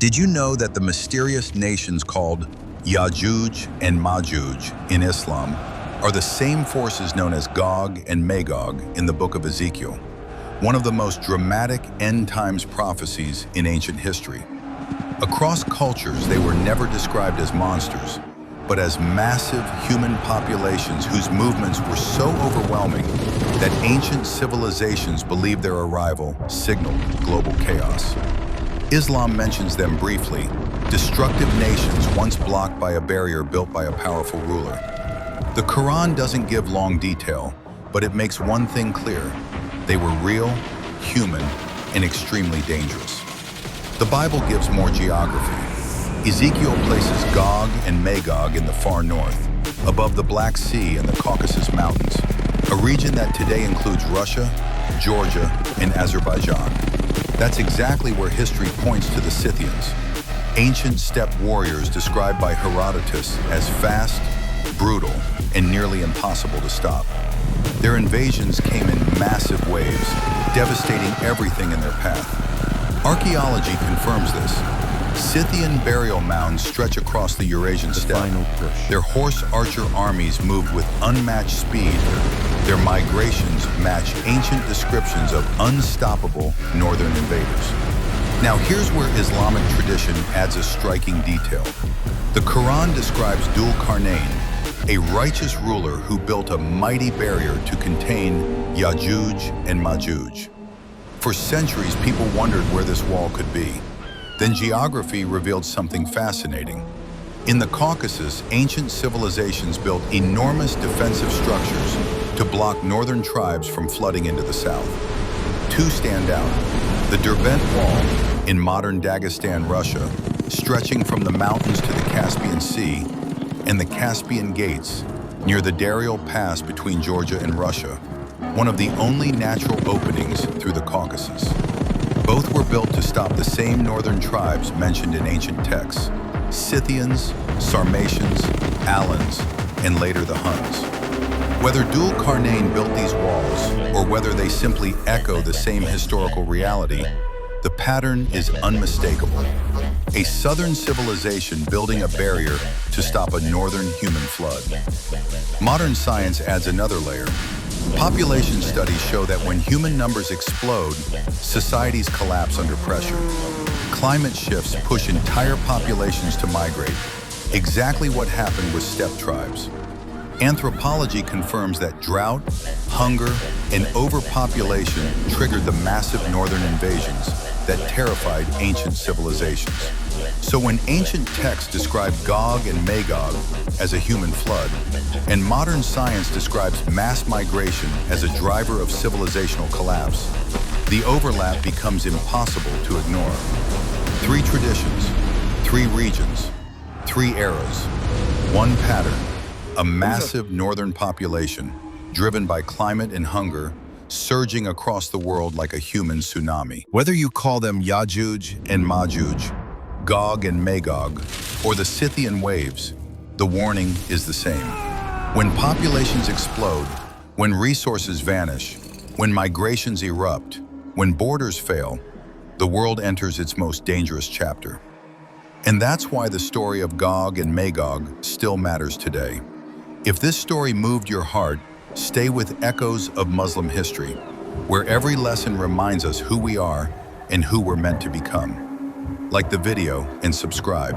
Did you know that the mysterious nations called Yājūj and Mājūj in Islam are the same forces known as Gog and Magog in the book of Ezekiel, one of the most dramatic end times prophecies in ancient history? Across cultures, they were never described as monsters, but as massive human populations whose movements were so overwhelming that ancient civilizations believed their arrival signaled global chaos. Islam mentions them briefly, destructive nations once blocked by a barrier built by a powerful ruler. The Quran doesn't give long detail, but it makes one thing clear: they were real, human, and extremely dangerous. The Bible gives more geography. Ezekiel places Gog and Magog in the far north, above the Black Sea and the Caucasus Mountains, a region that today includes Russia, Georgia, and Azerbaijan. That's exactly where history points to the Scythians, ancient steppe warriors described by Herodotus as fast, brutal, and nearly impossible to stop. Their invasions came in massive waves, devastating everything in their path. Archaeology confirms this. Scythian burial mounds stretch across the Eurasian steppe. Their horse-archer armies moved with unmatched speed. Their migrations match ancient descriptions of unstoppable northern invaders. Now here's where Islamic tradition adds a striking detail. The Quran describes Dhul Qarnayn, a righteous ruler who built a mighty barrier to contain Yājūj and Mājūj. For centuries, people wondered where this wall could be. Then geography revealed something fascinating. In the Caucasus, ancient civilizations built enormous defensive structures to block northern tribes from flooding into the south. Two stand out: the Derbent Wall in modern Dagestan, Russia, stretching from the mountains to the Caspian Sea, and the Caspian Gates near the Darial Pass between Georgia and Russia, one of the only natural openings through the Caucasus. Both were built to stop the same northern tribes mentioned in ancient texts: Scythians, Sarmatians, Alans, and later the Huns. Whether Dhul Qarnayn built these walls, or whether they simply echo the same historical reality, the pattern is unmistakable. A southern civilization building a barrier to stop a northern human flood. Modern science adds another layer. Population studies show that when human numbers explode, societies collapse under pressure. Climate shifts push entire populations to migrate, exactly what happened with steppe tribes. Anthropology confirms that drought, hunger, and overpopulation triggered the massive northern invasions that terrified ancient civilizations. So when ancient texts describe Gog and Magog as a human flood, and modern science describes mass migration as a driver of civilizational collapse, the overlap becomes impossible to ignore. Three traditions, three regions, three eras, one pattern: a massive northern population driven by climate and hunger, surging across the world like a human tsunami. Whether you call them Yājūj and Mājūj, Gog and Magog, or the Scythian waves, the warning is the same. When populations explode, when resources vanish, when migrations erupt, when borders fail, the world enters its most dangerous chapter. And that's why the story of Gog and Magog still matters today. If this story moved your heart, stay with Echoes of Muslim History, where every lesson reminds us who we are and who we're meant to become. Like the video and subscribe.